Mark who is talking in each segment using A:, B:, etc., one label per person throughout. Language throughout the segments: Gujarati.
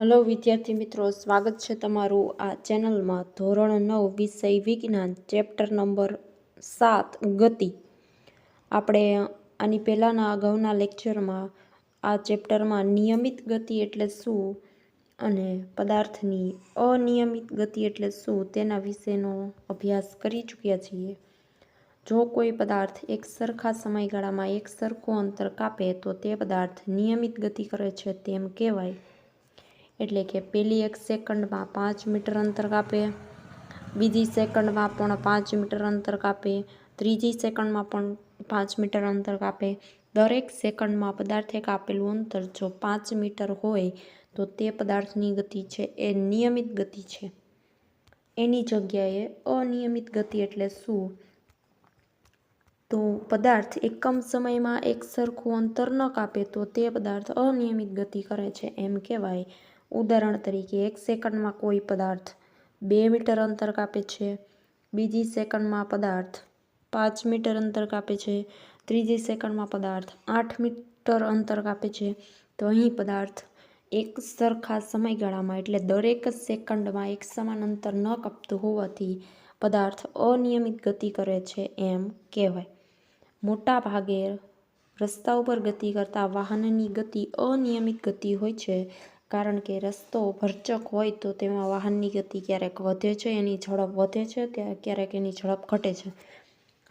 A: હેલો વિદ્યાર્થી મિત્રો, સ્વાગત છે તમારું આ ચેનલમાં. ધોરણ 9 વિષય વિજ્ઞાન, ચેપ્ટર નંબર 7 ગતિ. આપણે આની પહેલાંના અગાઉના લેક્ચરમાં આ ચેપ્ટરમાં નિયમિત ગતિ એટલે શું અને પદાર્થની અનિયમિત ગતિ એટલે શું તેના વિશેનો અભ્યાસ કરી ચૂક્યા છીએ. જો કોઈ પદાર્થ એક સરખા સમયગાળામાં એક સરખું અંતર કાપે તો તે પદાર્થ નિયમિત ગતિ કરે છે તેમ કહેવાય. એટલે કે પહેલી 1 સેકન્ડમાં 5 મીટર અંતર કાપે, બીજી સેકન્ડમાં પણ 5 મીટર અંતર કાપે, ત્રીજી સેકન્ડમાં પણ 5 મીટર અંતર કાપે. દરેક સેકન્ડમાં પદાર્થે કાપેલું અંતર જો 5 મીટર હોય તો તે પદાર્થની ગતિ છે એ નિયમિત ગતિ છે. એની જગ્યાએ અનિયમિત ગતિ એટલે શું? તો પદાર્થ એકમ સમયમાં એક સરખું અંતર ન કાપે તો તે પદાર્થ અનિયમિત ગતિ કરે છે એમ કહેવાય. ઉદાહરણ તરીકે 1 સેકન્ડમાં કોઈ પદાર્થ 2 મીટર અંતર કાપે છે, બીજી સેકન્ડમાં પદાર્થ 5 મીટર અંતર કાપે છે, ત્રીજી સેકન્ડમાં પદાર્થ 8 મીટર અંતર કાપે છે. તો અહીં પદાર્થ એક સરખા સમયગાળામાં એટલે દરેક સેકન્ડમાં એક સમાન અંતર ન કાપતું હોવાથી પદાર્થ અનિયમિત ગતિ કરે છે એમ કહેવાય. મોટા ભાગે રસ્તા ઉપર ગતિ કરતા વાહનની ગતિ અનિયમિત ગતિ હોય છે, કારણ કે રસ્તો ભરચક હોય તો તેમાં વાહનની ગતિ ક્યારેક વધે છે, એની ઝડપ વધે છે, ક્યારેક એની ઝડપ ઘટે છે.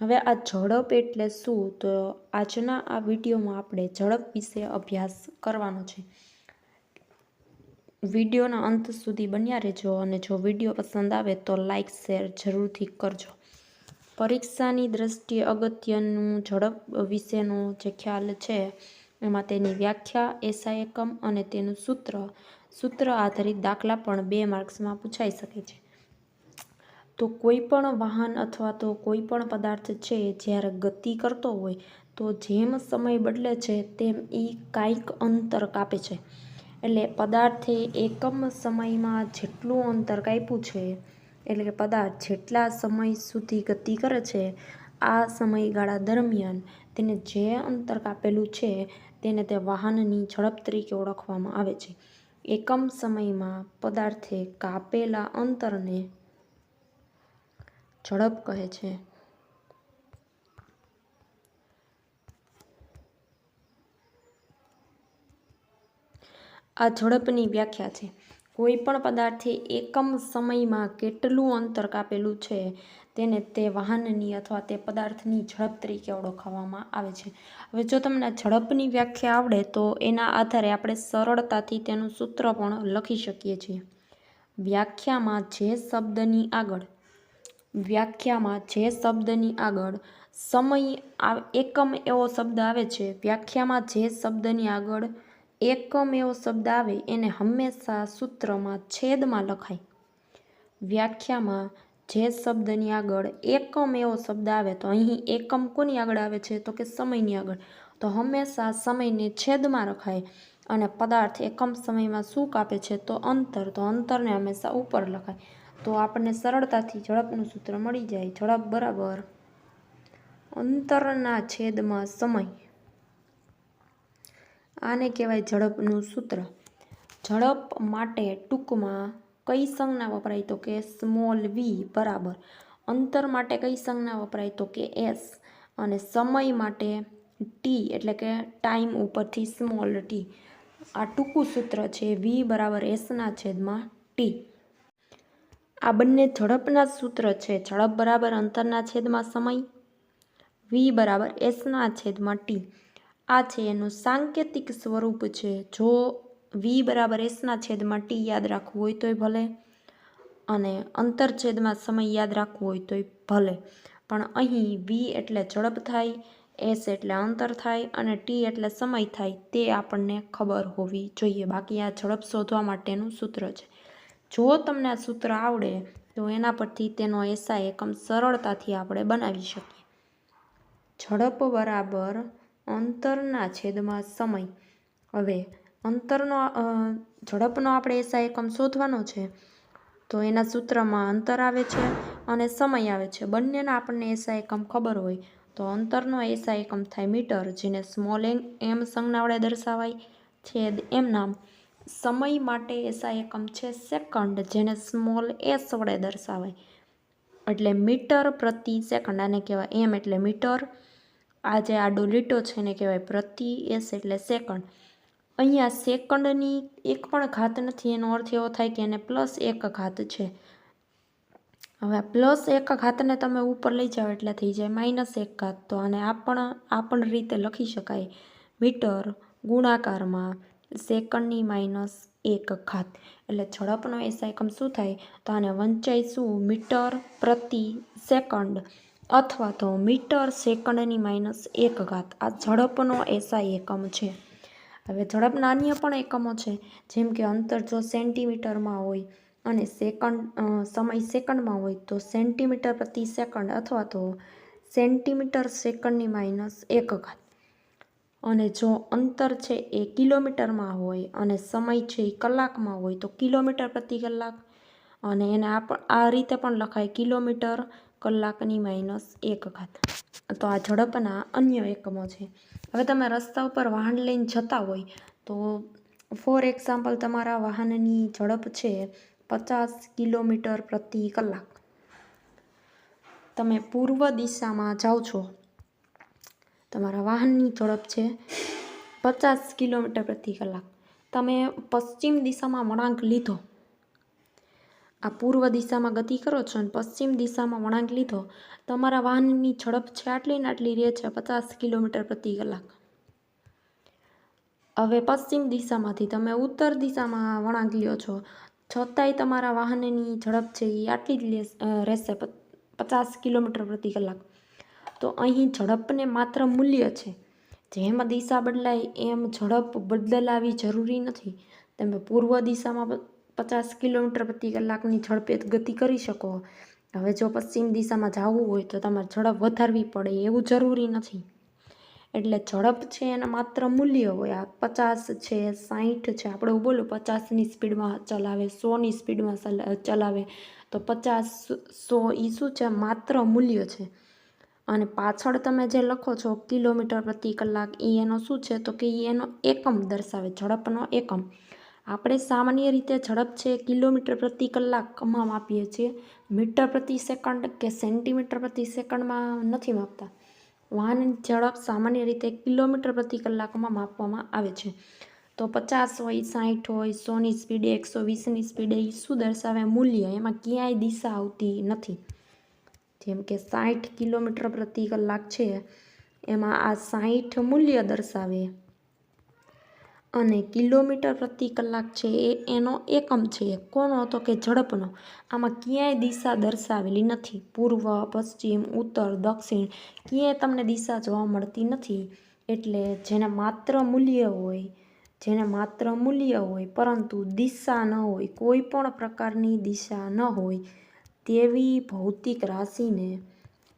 A: હવે આ ઝડપ એટલે શું? તો આજના આ વિડીયોમાં આપણે ઝડપ વિશે અભ્યાસ કરવાનો છે. વિડીયોના અંત સુધી બન્યા રહેજો અને જો વિડીયો પસંદ આવે તો લાઈક શેર જરૂરથી કરજો. પરીક્ષાની દ્રષ્ટિએ અગત્યનું ઝડપ વિશેનો જે ખ્યાલ છે એમાં તેની વ્યાખ્યા, એસઆઈ એકમ અને તેનું સૂત્ર આધારિત દાખલા પણ 2 માર્ક્સમાં પૂછાઈ શકે છે. તો કોઈ પણ વાહન અથવા તો કોઈ પણ પદાર્થ છે જ્યારે ગતિ કરતો હોય તો જેમ સમય બદલે છે તેમ એ કાંઈક અંતર કાપે છે. એટલે પદાર્થે એકમ સમયમાં જેટલું અંતર કાપ્યું છે, એટલે કે પદાર્થ જેટલા સમય સુધી ગતિ કરે છે આ સમયગાળા દરમિયાન તેને જે અંતર કાપેલું છે તેને તે વાહનની ઝડપ તરીકે ઓળખવામાં આવે છે. એકમ સમયમાં પદાર્થે કાપેલા અંતરને ઝડપ કહે છે. આ ઝડપની વ્યાખ્યા છે. કોઈ પણ પદાર્થે એકમ સમયમાં કેટલું અંતર કાપેલું છે તેને તે વાહનની અથવા તે પદાર્થની ઝડપ તરીકે ઓળખવામાં આવે છે. હવે જો તમને ઝડપની વ્યાખ્યા આવડે તો એના આધારે આપણે સરળતાથી તેનું સૂત્ર પણ લખી શકીએ છીએ. વ્યાખ્યામાં જે શબ્દની આગળ સમય એકમ એવો શબ્દ આવે છે, વ્યાખ્યામાં જે શબ્દની આગળ એકમ એવો શબ્દ આવે એને હંમેશા સૂત્રમાં છેદમાં લખાય. વ્યાખ્યામાં જે શબ્દની આગળ એકમ એવો શબ્દ આવે તો અહીં એકમ કોની આગળ આવે છે? તો કે સમયની આગળ. તો હંમેશા સમયને છેદમાં લખાય. અને પદાર્થ એકમ સમયમાં શું કાપે છે? તો અંતર. તો અંતરને હંમેશા ઉપર લખાય. તો આપણને સરળતાથી ઝડપનું સૂત્ર મળી જાય. ઝડપ બરાબર અંતરના છેદમાં સમય. આને કહેવાય ઝડપનું સૂત્ર. ઝડપ માટે ટૂંકમાં કઈ સંજ્ઞા વપરાય? તો કે સ્મોલ વી બરાબર અંતર માટે કઈ સંજ્ઞા વપરાય? તો કે એસ. અને સમય માટે ટી એટલે કે ટાઈમ ઉપરથી સ્મોલ ટી. આ ટૂંકું સૂત્ર છે. વી બરાબર એસના છેદમાં ટી. આ બંને ઝડપના સૂત્ર છે. ઝડપ બરાબર અંતરના છેદમાં સમય, વી બરાબર એસના છેદમાં ટી. આ છે એનું સાંકેતિક સ્વરૂપ છે. જો વી બરાબર એસના છેદમાં ટી યાદ રાખવું હોય તોય ભલે, અને અંતર છેદમાં સમય યાદ રાખવું હોય તોય ભલે. પણ અહીં વી એટલે ઝડપ થાય, એસ એટલે અંતર થાય અને ટી એટલે સમય થાય તે આપણને ખબર હોવી જોઈએ. બાકી આ ઝડપ શોધવા માટેનું સૂત્ર છે. જો તમને આ સૂત્ર આવડે તો એના પરથી તેનો એસઆઈ એકમ સરળતાથી આપણે બનાવી શકીએ. ઝડપ બરાબર અંતરના છેદમાં સમય. હવે ઝડપનો આપણે એસઆઈ એકમ શોધવાનો છે તો એના સૂત્રમાં અંતર આવે છે અને સમય આવે છે. બંનેના આપણને એસઆઈ એકમ ખબર હોય તો અંતરનો એસઆઈ એકમ થાય મીટર, જેને સ્મોલ એમ સંજ્ઞા વડે દર્શાવાય, છેદ એમ નામ. સમય માટે એસઆઈ એકમ છે સેકન્ડ, જેને સ્મોલ એસ વડે દર્શાવાય. એટલે મીટર પ્રતિ સેકન્ડ આને કહેવાય એમ એટલે મીટર. આ જે આડો લીટો છે એને કહેવાય પ્રતિ, એસ એટલે સેકન્ડ. અહીંયા સેકન્ડની એક પણ ઘાત નથી, એનો અર્થ એવો થાય કે એને +1 ઘાત છે. હવે +1 ઘાતને તમે ઉપર લઈ જાઓ એટલે થઈ જાય -1 ઘાત. તો આને આ પણ રીતે લખી શકાય, મીટર ગુણાકારમાં સેકન્ડની -1 ઘાત. એટલે ઝડપનો એસઆઈ એકમ શું થાય, તો આને વંચાઈશું મીટર પ્રતિ સેકન્ડ અથવા તો મીટર સેકન્ડની -1 ઘાત. આ ઝડપનો એસઆઈ એકમ છે. હવે ઝડપના અન્ય પણ એકમો છે, જેમ કે અંતર જો સેન્ટીમીટરમાં હોય અને સમય સેકન્ડમાં હોય તો સેન્ટીમીટર પ્રતિ સેકન્ડ અથવા તો સેન્ટીમીટર સેકન્ડની -1 ઘાત. અને જો અંતર છે એ કિલોમીટરમાં હોય અને સમય છે એ કલાકમાં હોય તો કિલોમીટર પ્રતિ કલાક. અને એને આ રીતે પણ લખાય કિલોમીટર કલાકની -1 ઘાત. તો આ ઝડપના અન્ય એકમો છે. હવે તમે રસ્તા ઉપર વાહન લઈને જતા હોય તો ફોર એક્ઝામ્પલ તમારા વાહનની ઝડપ છે 50 કિલોમીટર પ્રતિ કલાક. તમે પૂર્વ દિશામાં જાઓ છો, તમારા વાહનની ઝડપ છે 50 કિલોમીટર પ્રતિ કલાક. તમે પશ્ચિમ દિશામાં વળાંક લીધો, આ પૂર્વ દિશામાં ગતિ કરો છો અને પશ્ચિમ દિશામાં વળાંક લીધો, તમારા વાહનની ઝડપ છે આટલી ને આટલી રહે છે 50 કિલોમીટર પ્રતિ કલાક. હવે પશ્ચિમ દિશામાંથી તમે ઉત્તર દિશામાં વળાંક લ્યો છો, છતાંય તમારા વાહનની ઝડપ છે એ આટલી જ રહેશે 50 કિલોમીટર પ્રતિ કલાક. તો અહીં ઝડપને માત્ર મૂલ્ય છે, જેમ દિશા બદલાય એમ ઝડપ બદલાવી જરૂરી નથી. તમે પૂર્વ દિશામાં 50 કિલોમીટર પ્રતિ કલાકની ઝડપે ગતિ કરી શકો. હવે જો પશ્ચિમ દિશામાં જવું હોય તો તમારે ઝડપ વધારવી પડે એવું જરૂરી નથી. એટલે ઝડપ છે એના માત્ર મૂલ્ય હોય. આ 50 છે, 60 છે, આપણે બોલો 50ની સ્પીડમાં ચલાવે, 100ની સ્પીડમાં ચલાવે, તો 50, 100 એ શું છે, માત્ર મૂલ્ય છે. અને પાછળ તમે જે લખો છો કિલોમીટર પ્રતિ કલાક, એ એનો શું છે, તો કે એનો એકમ દર્શાવે, ઝડપનો એકમ. આપણે સામાન્ય રીતે ઝડપ છે કિલોમીટર પ્રતિ કલાકમાં માપીએ છીએ, મીટર પ્રતિ સેકન્ડ કે સેન્ટીમીટર પ્રતિ સેકન્ડમાં નથી માપતા. વાહનની ઝડપ સામાન્ય રીતે કિલોમીટર પ્રતિ કલાકમાં માપવામાં આવે છે. તો 50 હોય, 60 હોય, 100ની સ્પીડે, 120ની સ્પીડે, એ શું દર્શાવે, મૂલ્ય. એમાં ક્યાંય દિશા આવતી નથી. જેમ કે 60 કિલોમીટર પ્રતિ કલાક છે, એમાં આ 60 મૂલ્ય દર્શાવે અને કિલોમીટર પ્રતિ કલાક છે એ એનો એકમ છે. કોનો, તો કે ઝડપનો. આમાં ક્યાંય દિશા દર્શાવેલી નથી. પૂર્વ, પશ્ચિમ, ઉત્તર, દક્ષિણ ક્યાંય તમને દિશા જોવા મળતી નથી. એટલે જેને માત્ર મૂલ્ય હોય પરંતુ દિશા ન હોય, કોઈ પણ પ્રકારની દિશા ન હોય તેવી ભૌતિક રાશિને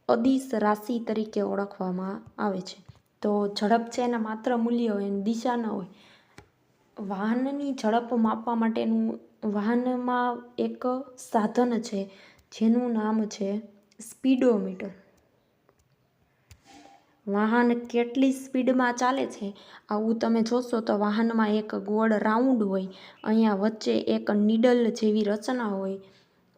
A: અદિશ રાશિ તરીકે ઓળખવામાં આવે છે. તો ઝડપ છે એને માત્ર મૂલ્ય હોય અને દિશા ન હોય. વાહનની ઝડપ માપવા માટેનું વાહનમાં એક સાધન છે જેનું નામ છે સ્પીડોમીટર. વાહન કેટલી સ્પીડમાં ચાલે છે આવું તમે જોશો તો વાહનમાં એક ગોળ રાઉન્ડ હોય, અહીંયા વચ્ચે એક નીડલ જેવી રચના હોય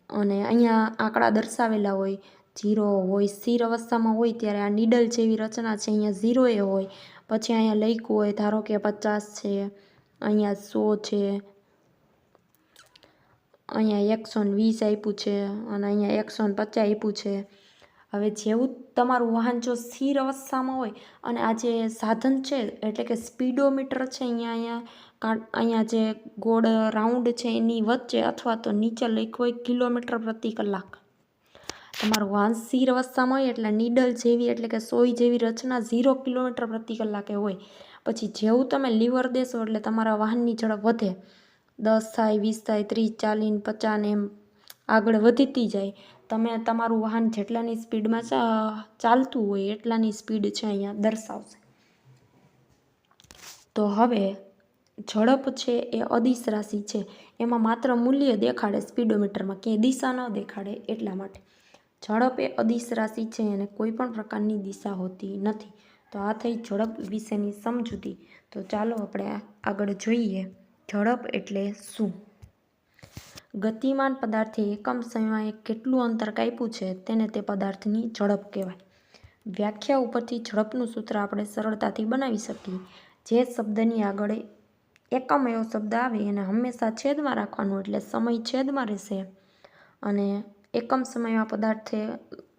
A: અને અહીંયા આંકડા દર્શાવેલા હોય. 0 હોય, સ્થિર અવસ્થામાં હોય ત્યારે આ નીડલ જેવી રચના છે, અહીંયા 0 એ હોય. પછી અહીંયા લખ્યું હોય, ધારો કે 50 છે, અહીંયા 100 છે, અહીંયા 120 આપ્યું છે અને અહીંયા 150 આપ્યું છે. હવે જેવું તમારું વાહન જો સ્થિર અવસ્થામાં હોય અને આ જે સાધન છે એટલે કે સ્પીડોમીટર છે, અહીંયા જે ગોળ રાઉન્ડ છે એની વચ્ચે અથવા તો નીચે લખ્યું હોય કિલોમીટર પ્રતિ કલાક. તમારું વાહન સ્થિર અવસ્થામાં હોય એટલે નીડલ જેવી એટલે કે સોય જેવી રચના 0 કિલોમીટર પ્રતિ કલાકે હોય. પછી જેવું તમે લીવર દેશો એટલે તમારા વાહનની ઝડપ વધે, 10 થાય, 20 થાય, 30, 40, 50 એમ આગળ વધતી જાય. તમે તમારું વાહન જેટલાની સ્પીડમાં ચાલતું હોય એટલાની સ્પીડ છે અહીંયા દર્શાવશે. તો હવે ઝડપ છે એ અદિશ રાશિ છે, એમાં માત્ર મૂલ્ય દેખાડે સ્પીડોમીટરમાં, ક્યાંય દિશા ન દેખાડે. એટલા માટે ઝડપ એ અદિશ રાશિ છે અને કોઈ પણ પ્રકારની દિશા હોતી નથી. તો આ થઈ ઝડપ વિશેની સમજૂતી. તો ચાલો આપણે આગળ જોઈએ. ઝડપ એટલે શું? ગતિમાન પદાર્થે એકમ સમયમાં કેટલું અંતર કાપ્યું છે તેને તે પદાર્થની ઝડપ કહેવાય. વ્યાખ્યા ઉપરથી ઝડપનું સૂત્ર આપણે સરળતાથી બનાવી શકીએ. જે શબ્દની આગળ એકમ એવો શબ્દ આવે એને હંમેશા છેદમાં રાખવાનું, એટલે સમય છેદમાં રહેશે. અને એકમ સમયમાં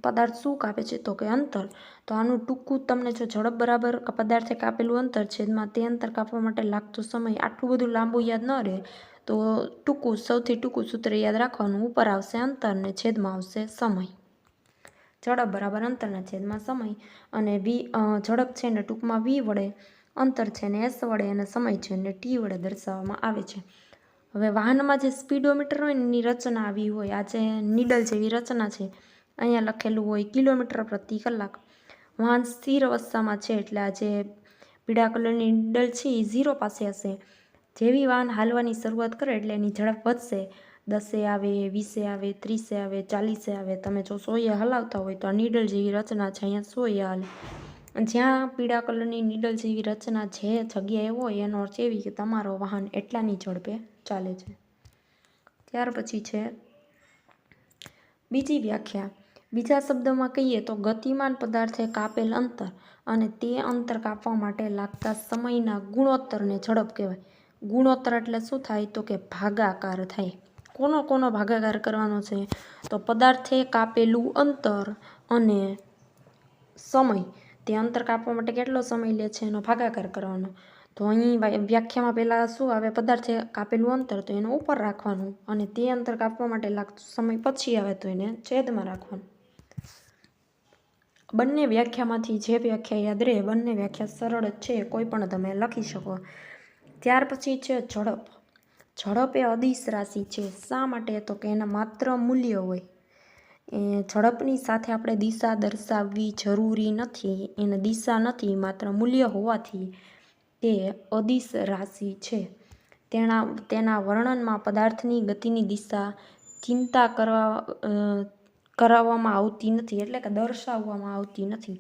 A: પદાર્થ શું કાપે છે તો કે અંતર. તો આનું ટૂંકું તમને જો ઝડપ બરાબર પદાર્થે કાપેલું અંતર છેદમાં તે અંતર કાપવા માટે લાગતો સમય આટલું બધું લાંબુ યાદ ન રહે તો સૌથી ટૂંકું સૂત્ર યાદ રાખવાનું. ઉપર આવશે અંતર ને છેદમાં આવશે સમય. ઝડપ બરાબર અંતરના છેદમાં સમય. અને ઝડપ છે ને ટૂંકમાં v વડે, અંતર છે ને s વડે અને સમય છે ને t વડે દર્શાવવામાં આવે છે. હવે વાહનમાં જે સ્પીડોમીટર હોય ને એની રચના આવી હોય. આ જે નીડલ જેવી રચના છે, અહીંયા લખેલું હોય કિલોમીટર પ્રતિ કલાક. વાહન સ્થિર અવસ્થામાં છે એટલે આ જે પીળા કલરની નીડલ છે એ 0 પાસે હશે. જેવી વાહન હાલવાની શરૂઆત કરે એટલે એની ઝડપ વધશે. 10 આવે, 20 આવે, 30 આવે, 40 આવે. તમે જો 100 હલાવતા હોય તો આ નીડલ જેવી રચના છે, અહીંયા 100 હાલે. જ્યાં પીળા કલરની નીડલ જેવી રચના જે જગ્યાએ હોય એનો અર્થ એવી કે તમારો વાહન એટલાની ઝડપે ચાલે છે. ત્યાર પછી છે બીજી વ્યાખ્યા. બીજા શબ્દોમાં કહીએ તો ગતિમાન પદાર્થે કાપેલ અંતર અને તે અંતર કાપવા માટે લાગતા સમયના ગુણોત્તરને ઝડપ કહેવાય. ગુણોત્તર એટલે શું થાય તો કે ભાગાકાર થાય. કોનો ભાગાકાર કરવાનો છે તો પદાર્થે કાપેલું અંતર અને સમય. તે અંતર કાપવા માટે કેટલો સમય લે છે એનો ભાગાકાર કરવાનો. તો અહીં વ્યાખ્યામાં પહેલાં શું આવે? પદાર્થે કાપેલું અંતર, તો એનો ઉપર રાખવાનું, અને તે અંતર કાપવા માટે લાગતો સમય પછી આવે તો એને છેદમાં રાખવાનું. બંને વ્યાખ્યામાંથી જે વ્યાખ્યા યાદ રહે, બંને વ્યાખ્યા સરળ જ છે, કોઈ પણ તમે લખી શકો. ત્યાર પછી છે ઝડપ. ઝડપ એ અદિશ રાશિ છે. શા માટે તો કે એના માત્ર મૂલ્ય હોય. ઝડપની સાથે આપણે દિશા દર્શાવવી જરૂરી નથી. એને દિશા નથી, માત્ર મૂલ્ય હોવાથી તે અદિશ રાશિ છે. તેના વર્ણનમાં પદાર્થની ગતિની દિશા ચિંતા કરાવવામાં આવતી નથી, એટલે કે દર્શાવવામાં આવતી નથી.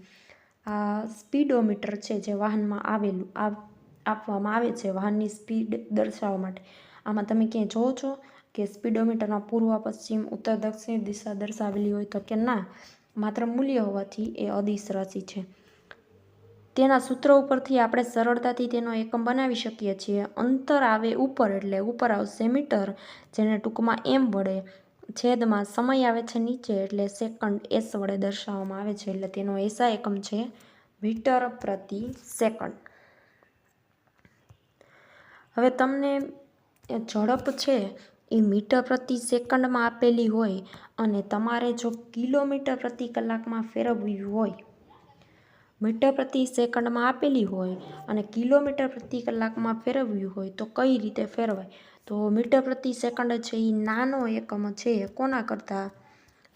A: આ સ્પીડોમીટર છે જે વાહનમાં આપવામાં આવે છે વાહનની સ્પીડ દર્શાવવા માટે. આમાં તમે ક્યાંય જોવો છો કે સ્પીડોમીટરમાં પૂર્વ, પશ્ચિમ, ઉત્તર, દક્ષિણ દિશા દર્શાવેલી હોય તો કે ના, માત્ર મૂલ્ય હોવાથી એ અદિશ રાશિ છે. તેના સૂત્ર ઉપરથી આપણે સરળતાથી તેનો એકમ બનાવી શકીએ છીએ. અંતર આવે ઉપર એટલે ઉપર આવશે મીટર, જેને ટૂંકમાં m વડે. છેદમાં સમય આવે છે નીચે એટલે સેકન્ડ s વડે દર્શાવવામાં આવે છે, એટલે તેનો SI એકમ છે મીટર પ્રતિ સેકન્ડ. હવે તમને ઝડપ છે એ મીટર પ્રતિ સેકન્ડમાં આપેલી હોય અને તમારે જો કિલોમીટર પ્રતિ કલાકમાં ફેરવવી હોય. મીટર પ્રતિ સેકન્ડમાં આપેલી હોય અને કિલોમીટર પ્રતિ કલાકમાં ફેરવવી હોય તો કઈ રીતે ફેરવાય? તો મીટર પ્રતિ સેકન્ડ છે એ નાનો એકમ છે કોના કરતાં?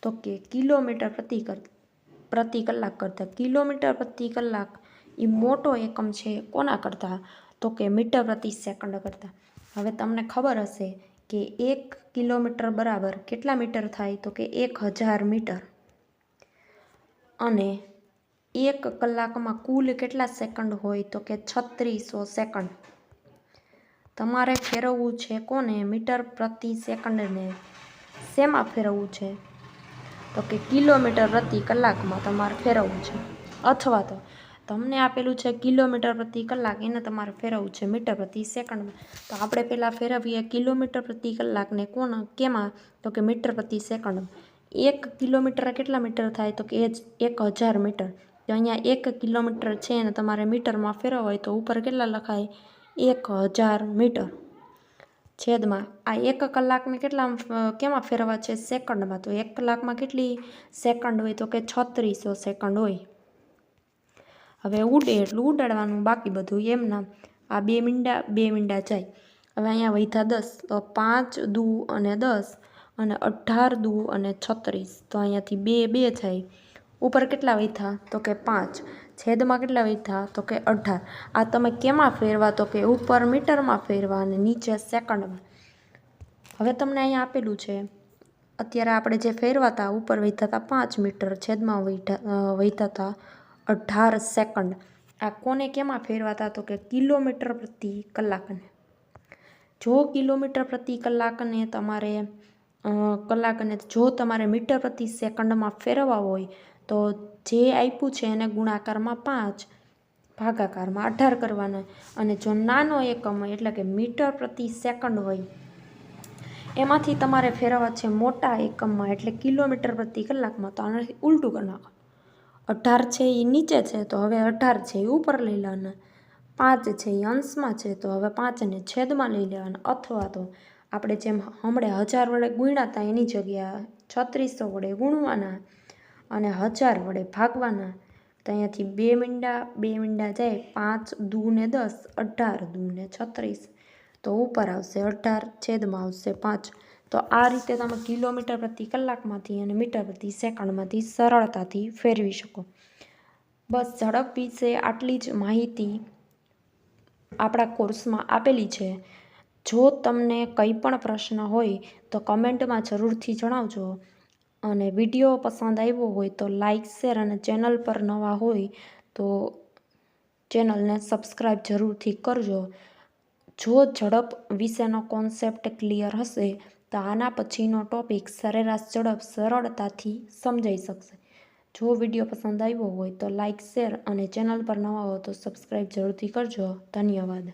A: તો કે કિલોમીટર પ્રતિ કલાક કરતાં. કિલોમીટર પ્રતિ કલાક એ મોટો એકમ છે કોના કરતાં? તો કે મીટર પ્રતિ સેકન્ડ કરતાં. હવે તમને ખબર હશે કે 1 કિલોમીટર બરાબર કેટલા મીટર થાય? તો કે 1000 મીટર. અને 1 કલાકમાં કુલ કેટલા સેકન્ડ હોય? તો કે 3600 સેકન્ડ. તમારે ફેરવવું છે કોને? મીટર પ્રતિ સેકન્ડને. શેમાં ફેરવવું છે? તો કે કિલોમીટર પ્રતિ કલાકમાં તમારે ફેરવવું છે. અથવા તો તમને આપેલું છે કિલોમીટર પ્રતિ કલાક, એને તમારે ફેરવવું છે મીટર પ્રતિ સેકન્ડમાં. તો આપણે પહેલાં ફેરવીએ કિલોમીટર પ્રતિ કલાકને કેમાં? તો કે મીટર પ્રતિ સેકન્ડ. 1 કિલોમીટર કેટલા મીટર થાય? તો કે 1000 મીટર. તો અહીંયા 1 કિલોમીટર છે અને તમારે મીટરમાં ફેરવવા હોય તો ઉપર કેટલા લખાય? 1000 મીટર. છેદમાં આ 1 કલાકને કેમાં ફેરવવા છે? સેકન્ડમાં. તો 1 કલાકમાં કેટલી સેકન્ડ હોય? તો કે 3600 સેકન્ડ હોય. હવે ઉડે એટલું ઉડાડવાનું, બાકી બધું એમના. આ 2 મીંડા જાય. હવે અહીંયા વધ્યા 10, તો 5 દુ અને 10 અને 18 દુ અને 36. તો અહીંયાથી 2 થાય. ઉપર કેટલા વધ્યા? તો કે 5. છેદમાં કેટલા વધ્યા? તો કે 18. આ તમે કેમાં ફેરવા? તો કે ઉપર મીટરમાં ફેરવા અને નીચે સેકન્ડમાં. હવે તમને અહીંયા આપેલું છે, અત્યારે આપણે જે ફેરવાતા ઉપર વધ્યા હતા 5 મીટર, છેદમાં વધ્યા હતા 18 સેકન્ડ. આ કોને કેમાં ફેરવાતા? તો કે કિલોમીટર પ્રતિ કલાકને. જો કિલોમીટર પ્રતિ કલાકને તમારે કલાકને જો તમારે મીટર પ્રતિ સેકન્ડમાં ફેરવવા હોય તો જે આપ્યું છે એને ગુણાકારમાં 5, ભાગાકારમાં 18 કરવાના. અને જો નાનો એકમ હોય એટલે કે મીટર પ્રતિ સેકન્ડ હોય એમાંથી તમારે ફેરવવા છે મોટા એકમમાં એટલે કિલોમીટર પ્રતિ કલાકમાં, તો આનાથી ઉલટું કરી નાખો. 18 છે એ નીચે છે તો હવે 18 છે એ ઉપર લઈ લેવાના, 5 છે એ અંશમાં છે તો હવે 5ને છેદમાં લઈ લેવાના. અથવા તો આપણે જેમ હમણાં 1000 વડે ગુણ્યા હતા એની જગ્યાએ 3600 વડે ગુણવાના અને 1000 વડે ભાગવાના. તો અહીંયાથી 2 મીંડા જાય, 5 દુ ને 10, 18 દુ ને 36, તો ઉપર આવશે 18 છેદમાં આવશે 5. તો આ રીતે તમે કિલોમીટર પ્રતિ કલાકમાંથી અને મીટર પ્રતિ સેકન્ડમાંથી સરળતાથી ફેરવી શકો. બસ ઝડપ વિશે આટલી જ માહિતી આપણા કોર્સમાં આપેલી છે. જો તમને કંઈ પણ પ્રશ્ન હોય તો કમેન્ટમાં જરૂરથી જણાવજો. અને વિડીયો પસંદ આવ્યો હોય તો લાઈક, શેર અને ચેનલ પર નવા હોય તો ચેનલને સબસ્ક્રાઈબ જરૂરથી કરજો. જો ઝડપ વિશેનો કોન્સેપ્ટ ક્લિયર હશે તો આના પછીનો ટોપિક સરેરાશ ઝડપ સરળતાથી સમજાઈ શકશે. જો વિડીયો પસંદ આવ્યો હોય તો લાઈક, શેર અને ચેનલ પર નવા હો તો સબસ્ક્રાઈબ જરૂરથી કરજો. ધન્યવાદ.